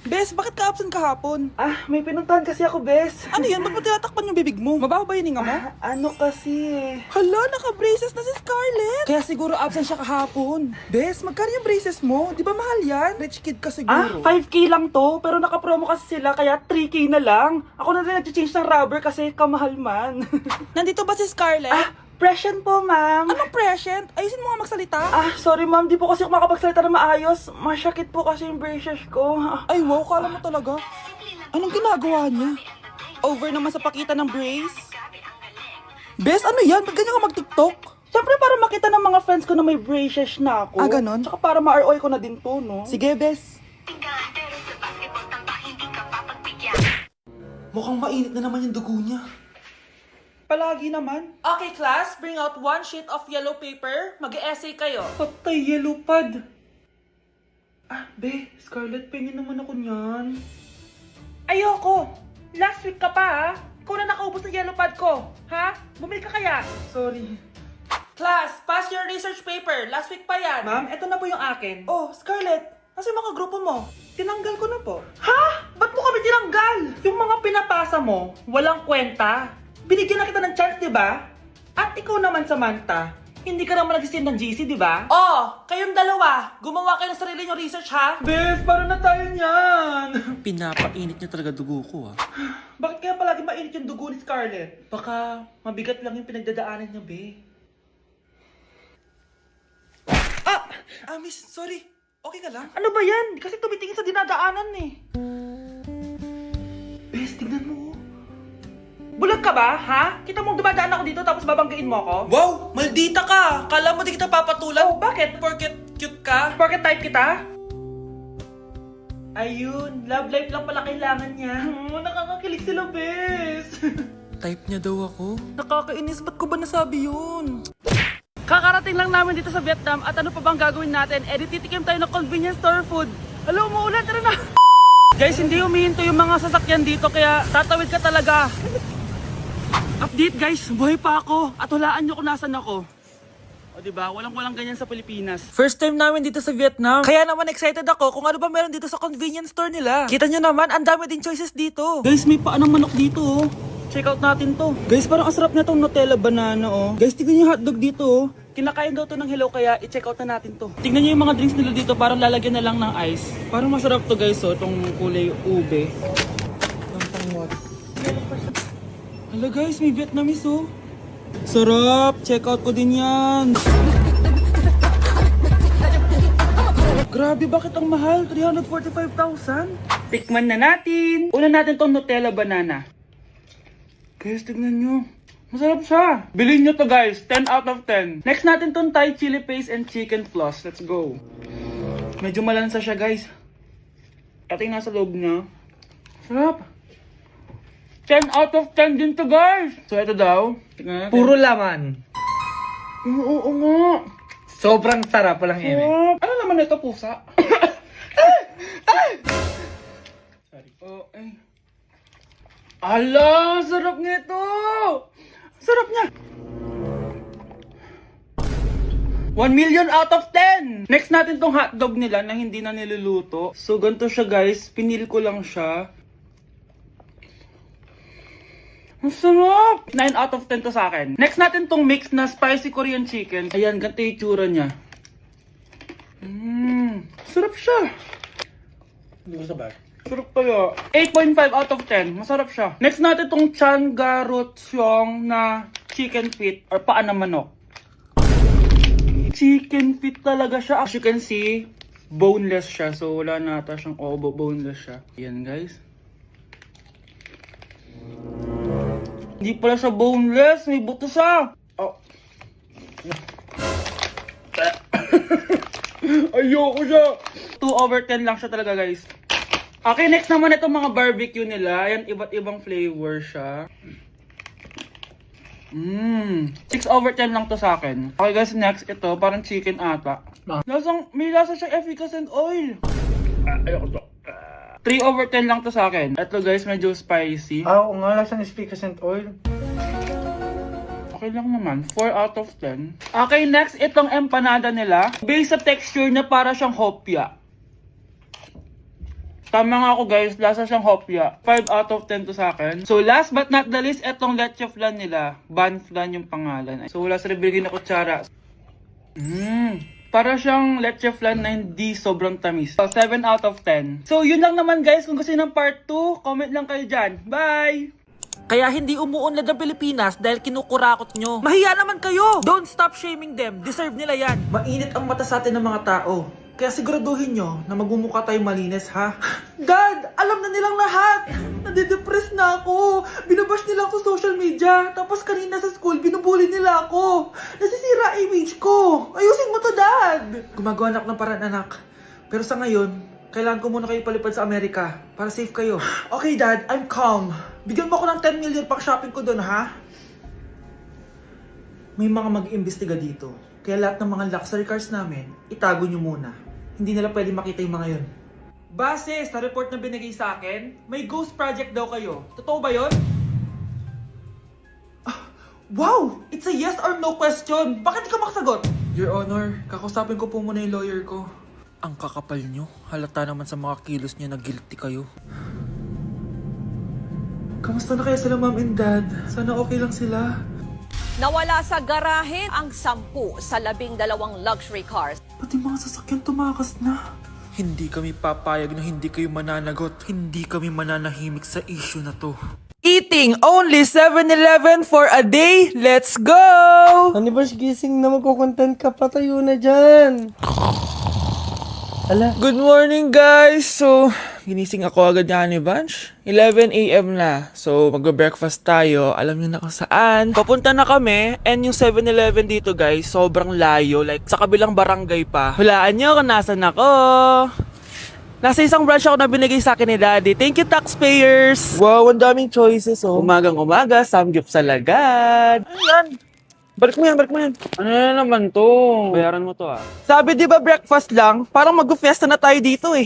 Bes, bakit ka absent kahapon? May pinuntahan kasi ako, Bes. Ano yan? Ba't mo tinatakpan yung bibig mo? Mabaho ba yung hininga mo? Ano kasi Hala, naka-braces na si Scarlett! Kaya siguro absent siya kahapon. Bes, magkano yung braces mo? Di ba mahal yan? Rich kid ka siguro. 5K lang to, pero naka-promo kasi sila, kaya 3K na lang. Ako na rin nag-change ng rubber kasi kamahal man. Nandito ba si Scarlett? Present po, ma'am. Anong present? Ayusin mo nga magsalita. Sorry ma'am, di po kasi ako makapagsalita na maayos. Masyakit po kasi yung braces ko. Ay wow, kala mo talaga. Anong ginagawa niya? Over naman sa pakita ng brace. Bes, ano yan? Ba't ganyan ka mag-tiktok? Siyempre para makita ng mga friends ko na may braces na ako. Ganon? Tsaka para ma-ROI ko na din to, no? Sige, Bes. Mukhang mainit na naman yung dugo niya. Palagi naman. Okay, class. Bring out one sheet of yellow paper. Mag-essay kayo. Patay, yellow pad. Be, Scarlett, pingin naman ako niyan. Ayoko. Last week ka pa, ha? Ikaw na nakaubos ng yellow pad ko. Ha? Bumili ka kaya? Sorry. Class, pass your research paper. Last week pa yan. Ma'am, eto na po yung akin. Oh, Scarlett. Nasa yung mga grupo mo? Tinanggal ko na po. Ha? Ba't mo kami tinanggal? Yung mga pinapasa mo, walang kwenta. Binigyan na kita ng chance, di ba? At ikaw naman, Samantha, hindi ka naman nag-send ng GC, di ba? Oh, kayong dalawa. Gumawa kayo ng sarili nyong research, ha? Bes, paano na tayo niyan? Pinapainit niya talaga dugo ko, ha? Bakit kaya palagi mainit yung dugo ni Scarlett? Baka mabigat lang yung pinagdadaanan niya, be. Miss, sorry. Okay ka lang? Ano ba yan? Kasi tumitingin sa dinadaanan eh. Bes, tignan mo. Bulag ka ba, ha? Kita mong dumadaan ako dito tapos babanggain mo ako? Wow, maldita ka. Kala mo di kita papatulan? Oh, bakit? Porket cute ka? Porket type kita? Ayun, love life lang pala kailangan niya. Nakakakilig sila, Bes. Type niya daw ako? Nakakainis, ba't ko ba nasabi yun? Kakarating lang namin dito sa Vietnam at ano pa bang gagawin natin? Titikim tayo ng convenience store food. Hello, umuulan, tara na! Guys, hindi humihinto yung mga sasakyan dito kaya tatawid ka talaga. Update guys, buhay pa ako at hulaan nyo kung nasan ako. O diba, walang ganyan sa Pilipinas. First time namin dito sa Vietnam. Kaya naman excited ako kung ano ba meron dito sa convenience store nila. Kita nyo naman, ang dami din choices dito. Guys, may paanong manok dito oh. Check out natin to. Guys, parang asarap na tong Nutella banana oh. Guys, tignan yung hotdog dito oh. Kinakain daw to ng hello kaya i-check out na natin to. Tignan nyo yung mga drinks nila dito, parang lalagyan na lang ng ice. Parang masarap to guys oh, tong kulay ube. Hala guys, may Vietnamese oh. Sarap! Check out ko din yan. Grabe, bakit ang mahal? 345,000? Tikman na natin. Una natin tong Nutella banana. Guys, tignan nyo. Masarap siya. Bilhin nyo to guys. 10 out of 10. Next natin tong Thai chili paste and chicken floss. Let's go. Medyo malansa siya guys. Pati nasa loob niya. Sarap. 10 out of 10 din to guys. So ito daw. Tignan natin. Puro laman. Oo nga. Sobrang sarap, walang ere. Sarap. Ano naman ito, pusa? Sorry. Oh, ay. Ala, sarap nito. Sarap niya. 1 million out of 10. Next natin tong hotdog nila na hindi na niluluto. So, ganito siya guys. Pinil ko lang siya. Ang sarap! 9 out of 10 to sa akin. Next natin tong mix na spicy Korean chicken. Ayan, ganito yung tsura niya. Sarap siya. Hindi ko sabay. Sarap kaya. 8.5 out of 10. Masarap siya. Next natin tong Chan Garotyong na chicken feet or paa ng manok. Chicken feet talaga siya. As you can see, boneless siya. So, wala na ata siyang obo. Boneless siya. Ayan, guys. Hindi pala siya boneless. May buto siya. Oh. Ayoko siya. 2 over 10 lang siya talaga, guys. Okay, next naman itong mga barbecue nila. Ayan, iba't ibang flavor siya. 6 over 10 lang to sa akin. Okay guys, next ito, parang chicken ata. May lasa siyang efficacent oil. Ayoko to. 3 over 10 lang to sa akin. Ito guys, medyo spicy. Oo nga, lasang efficacent oil. Okay lang naman. 4 out of 10. Okay, next, itong empanada nila. Based sa texture niya, para siyang hopya. Tama nga ako guys, lasa siyang hopya. 5 out of 10 to sa akin. So last but not the least, etong leche flan nila. Ban flan yung pangalan. So wala sa bibigay na kutsara. Para siyang leche flan na hindi sobrang tamis. So 7 out of 10. So yun lang naman guys, kung gusto ng part 2, comment lang kayo dyan. Bye! Kaya hindi umuunlad ang Pilipinas dahil kinukurakot nyo. Mahiya naman kayo! Don't stop shaming them. Deserve nila yan. Mainit ang mata sa atin ng mga tao. Kaya siguraduhin nyo na magmumukha tayo malinis, ha? Dad! Alam na nilang lahat! Nadidepress na ako! Binabash nila ako sa social media. Tapos kanina sa school, binubuli nila ako. Nasisira image ko. Ayusin mo to, Dad! Gumagawa na ako ng paraan, anak. Pero sa ngayon, kailangan ko muna kayo palipad sa Amerika para safe kayo. Okay, Dad. I'm calm. Bigyan mo ako ng 10 million pang shopping ko doon, ha? May mga mag-iimbestiga dito. Kaya lahat ng mga luxury cars namin, itago nyo muna. Hindi nila pwede makita yung mga yun. Base sa report na binigay sa akin, may ghost project daw kayo. Totoo ba yun? Wow! It's a yes or no question! Bakit di ka makasagot? Your Honor, kakausapin ko po muna yung lawyer ko. Ang kakapal nyo. Halata naman sa mga kilos nyo na guilty kayo. Kamusta na kaya sila, Mom and Dad? Sana okay lang sila. Nawala sa garahe ang 10 sa 12 luxury cars. Pati mga sasakyan tumakas na. Hindi kami papayag na hindi kayo mananagot. Hindi kami mananahimik sa issue na to. Eating only 7-Eleven for a day? Let's go! Ano ba gising na magkukontent ka? Patayo na dyan. Ala. Good morning, guys! So, ginising ako agad ni Bunch. 11 a.m. na. So, magbe-breakfast tayo. Alam niyo na kung saan. Papunta na kami. And yung 7-Eleven dito, guys, sobrang layo. Like, sa kabilang barangay pa. Hulaan niyo kung nasan ako. Nasa isang branch ako na binigay sa akin ni Daddy. Thank you, taxpayers! Wow, ang daming choices, oh. Umagang-umaga, samgyup sa lagad. Ano yan? Balik mo yan. Ano na naman to? Bayaran mo to ah. Sabi di ba breakfast lang? Parang mag-fiesta na tayo dito eh.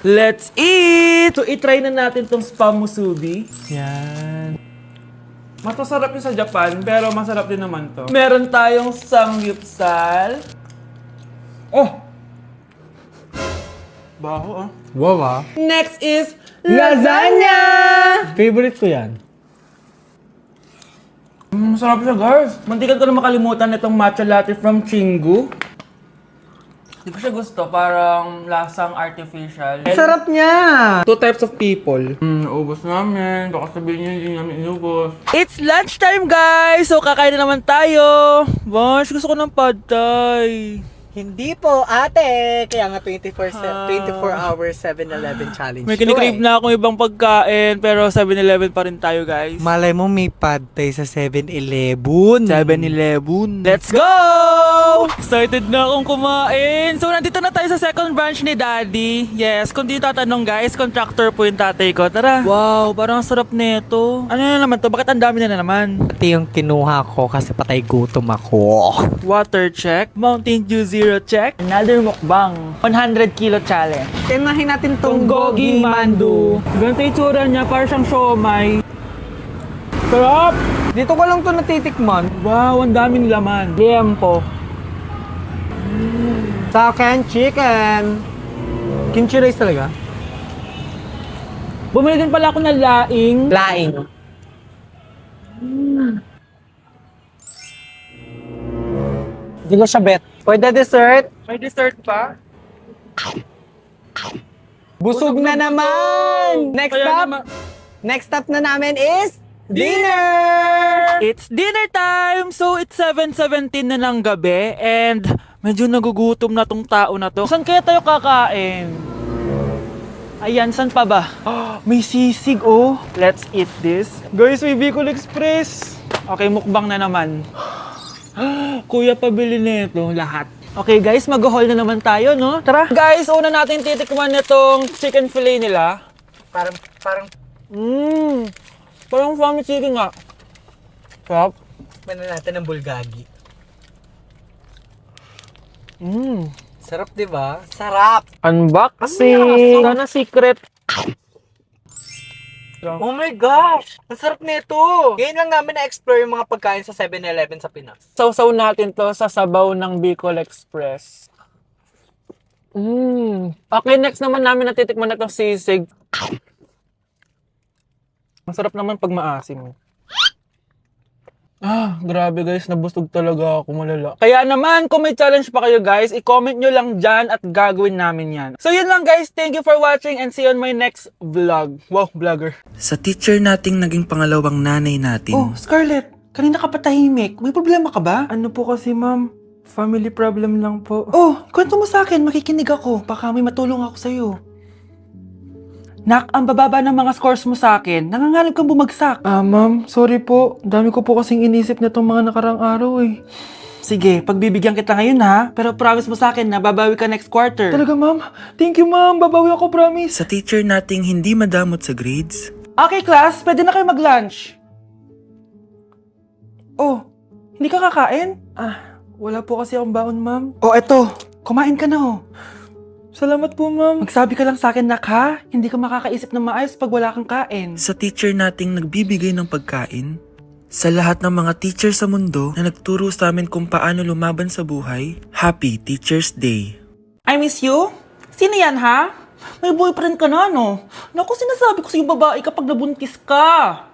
Let's eat! So, itry na natin tong spam musubi. Yan. Mas masarap yung sa Japan, pero masarap din naman to. Meron tayong samgyupsal. Oh! Baho ah. Wow ah. Next is lasagna! Favorite ko yan. Masarap siya guys. Muntikan ko na makalimutan itong matcha latte from Chingu. Di ko siya gusto, parang lasang artificial. Sarap niya! Two types of people. Ubos namin. Baka sabihin niyo hindi namin inubos. It's lunchtime, guys! So, kakain na naman tayo. Bosh, gusto ko ng pad thai. Hindi po, ate! Kaya nga 24 hours 7-Eleven challenge. May kinikrave na akong ibang pagkain, pero 7-Eleven pa rin tayo, guys. Malay mo may pad thai sa 7-Eleven. 7-Eleven. Let's go! Excited na akong kumain. So, nandito na tayo sa second branch ni Daddy. Yes, kung di tatanong guys, contractor po yung tatay ko. Tara. Wow, parang ang sarap nito. Ano na naman to? Bakit ang dami na naman? Ito yung kinuha ko kasi patay gutom ako. Water check. Mountain Dew Zero check. Another mukbang. 100 kilo challenge. Tinahin natin Tong Gogi Mandu. Ganito yung itsura niya, parang siyang siomay. Sarap! Dito ko lang to natitikman. Wow, ang daming laman. Liempo. Sa akin, chicken. Kimchi rice talaga? Bumili din pala ako ng laing. Laing. Hindi ko siya bet. For the dessert, May dessert pa? busog na naman! Next stop na namin is dinner! It's dinner time! So, it's 7:17 na ng gabi and medyo nagugutom na tong tao na to. Saan kaya tayo kakain? Ayan, saan pa ba? May sisig, oh. Let's eat this. Guys, may Bicol Express. Okay, mukbang na naman. Kuya, pabili nito lahat. Okay guys, mag-haul na naman tayo, no? Tara! Guys, una natin titikman nitong chicken fillet nila. Parang, Parang family chicken nga. Sarap. mana natin ng bulgagi. Sarap, di ba? Sarap! Unboxing! Sana secret. Oh my gosh! Ang sarap nito! Ngayon lang namin na-explore yung mga pagkain sa 7-Eleven sa Pinas. Sausaw natin to sa sabaw ng Bicol Express. Okay, next naman namin natitikman na itong sisig. Masarap naman pag maasim. Grabe guys, nabusog talaga ako, malala. Kaya naman, kung may challenge pa kayo guys, i-comment nyo lang dyan at gagawin namin yan. So yun lang guys, thank you for watching and see you on my next vlog. Wow, vlogger. Sa teacher nating naging pangalawang nanay natin. Oh, Scarlett, kanina ka pa tahimik. May problema ka ba? Ano po kasi ma'am, family problem lang po. Oh, kwento mo sa akin, makikinig ako. Baka may matulong ako sa'yo. Nak, ang bababa ng mga scores mo sa akin. Nangangalap kang bumagsak. Ma'am, sorry po. Dami ko po kasing inisip na itong mga nakarang araw eh. Sige, pagbibigyan kita ngayon ha. Pero promise mo sa akin na babawi ka next quarter. Talaga ma'am? Thank you ma'am, babawi ako, promise. Sa teacher nating hindi madamot sa grades. Okay class, pwede na kayo mag-lunch. Oh, hindi ka kakain? Wala po kasi akong baon ma'am. Oh, eto. Kumain ka na oh. Salamat po ma'am. Magsabi ka lang sa akin, Nak ha. Hindi ka makakaisip ng maayos pag wala kang kain. Sa teacher nating nagbibigay ng pagkain. Sa lahat ng mga teacher sa mundo na nagturo sa amin kung paano lumaban sa buhay, Happy Teacher's Day! I miss you? Sino yan ha? May boyfriend ka na no? Naku, sinasabi ko sa yung babae kapag nabuntis ka.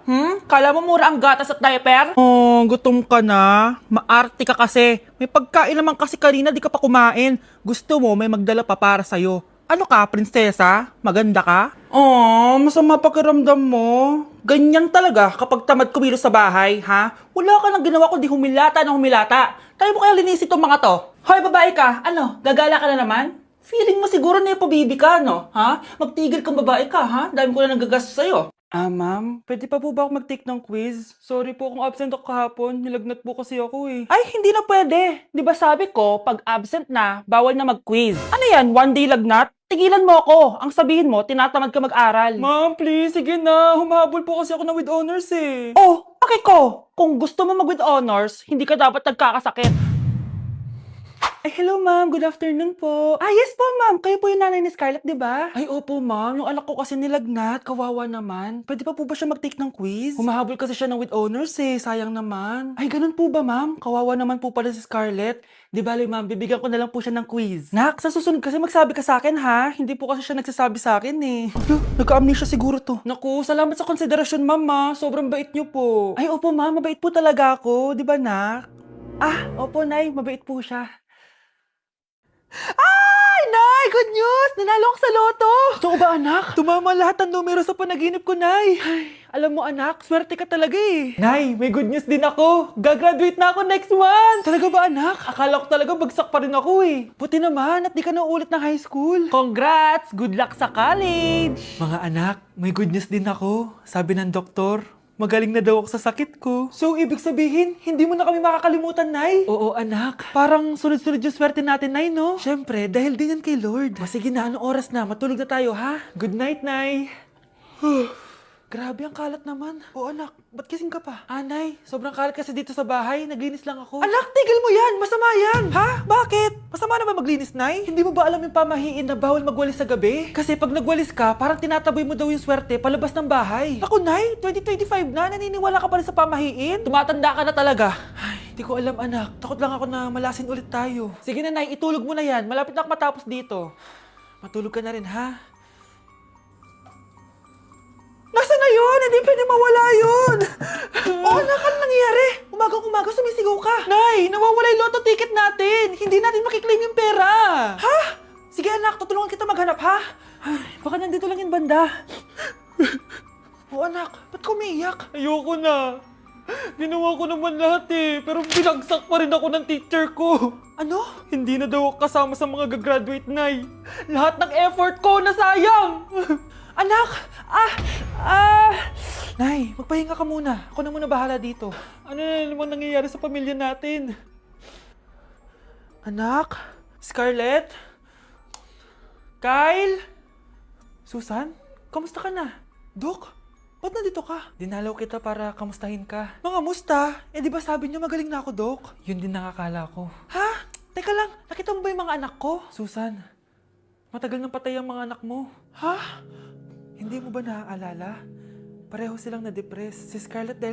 Kala mo mura ang gatas at diaper? Oh, gutom ka na. Maarte ka kasi. May pagkain naman kasi kanina di ka pa kumain. Gusto mo may magdala pa para sa'yo. Ano ka, prinsesa? Maganda ka? Oh, masama pakiramdam mo. Ganyan talaga kapag tamad kumilos sa bahay, ha? Wala ka nang ginawa kundi humilata ng humilata. Tayo mo kaya linisin itong mga to. Hoy, babae ka. Ano, gagala ka na naman? Feeling mo siguro na ipabibi ka, no? Ha? Magtigil kang babae ka, ha? Dami ko na nagagastos sa'yo. Ma'am, pwede pa po ba ako mag-take ng quiz? Sorry po kung absent ako kahapon, nilagnat po kasi ako eh. Ay, hindi na pwede. Di ba sabi ko, pag absent na, bawal na mag-quiz. Ano yan, one day lagnat? Tigilan mo ako. Ang sabihin mo, tinatamad ka mag-aral. Ma'am, please, sige na. Humahabol po kasi ako na with honors eh. Oh, okay ko. Kung gusto mo mag-with honors, hindi ka dapat nagkakasakit. Ay, hello ma'am. Good afternoon po. Yes po, ma'am. Kayo po yung nanay ni Scarlett, di ba? Ay, opo ma'am. Yung anak ko kasi nilagnat. Kawawa naman. Pwede pa po ba siya mag-take ng quiz? Humahabol kasi siya ng with honors eh. Sayang naman. Ay, ganun po ba ma'am? Kawawa naman po pala si Scarlett. Di bali ma'am, bibigyan ko na lang po siya ng quiz. Nak, sa susunod kasi magsabi ka sa akin, ha? Hindi po kasi siya nagsasabi sa akin, eh. Nagka-amnesia siguro to. Naku, salamat sa konsiderasyon, ma'am, ha? Sobrang bait niyo po. Ay, opo ma'am. Mabait po talaga ako. Di ba, nak? Opo, Nay. Mabait po siya. Ay, Nay! Good news! Nanalo ako sa loto! Totoo ba, anak? Tumama lahat ng numero sa panaginip ko, Nay. Alam mo, anak, swerte ka talaga, eh. Nay, may good news din ako. Gagraduate na ako next month. Talaga ba, anak? Akala ko talaga bagsak pa rin ako eh. Buti naman at di ka na ulit ng high school. Congrats! Good luck sa college! Mga anak, may good news din ako. Sabi ng doktor, magaling na daw ako sa sakit ko. So, ibig sabihin, hindi mo na kami makakalimutan, Nay? Oo, anak. Parang sunod-sunod yung swerte natin, Nay, no? Siyempre, dahil din yan kay Lord. O sige na, anong oras na? Matulog na tayo, ha? Good night, Nay. Grabe ang kalat naman. O anak, ba't kising ka pa? Nay, sobrang kalat kasi dito sa bahay. Naglinis lang ako. Anak, tigil mo yan! Masama yan! Ha? Bakit? Masama na ba maglinis, Nay? Hindi mo ba alam yung pamahiin na bawal magwalis sa gabi? Kasi pag nagwalis ka, parang tinataboy mo daw yung swerte palabas ng bahay. Ako, Nay, 2025 na, naniniwala ka pa rin sa pamahiin? Tumatanda ka na talaga. Ay, hindi ko alam, anak. Takot lang ako na malasin ulit tayo. Sige na, Nay, itulog mo na yan. Malapit na ako matapos dito. Matulog ka na rin, ha? Nasaan na yun? Hindi pwede mawala yun. Anak, ano nangyayari? Umagang-umaga sumisigaw ka. Nay, nawawala yung lotto ticket natin. Hindi natin makiklaim yung pera. Ha? Sige anak, tutulungan kita maghanap, ha? Ay, baka nandito lang yung banda. Anak, ba't ka umiiyak? Ayoko na. Ginawa ko naman lahat eh, pero binagsak pa rin ako ng teacher ko. Ano? Hindi na daw ako kasama sa mga gagraduate, Nay. Lahat ng effort ko nasayang. Anak! Nay, magpahinga ka muna. Ako na muna bahala dito. Ano na naman nangyayari sa pamilya natin? Anak? Scarlett? Kyle? Susan? Kamusta ka na? Dok? Ba't nandito ka? Dinalaw kita para kamustahin ka. Mga musta? Eh di ba sabi niyo magaling na ako, Dok? Yun din nakakala ko. Ha? Teka lang, nakita mo ba yung mga anak ko? Susan, matagal nang patay ang mga anak mo. Ha? Hindi mo ba naaalala? Pareho silang na-depress. Si Scarlett dahil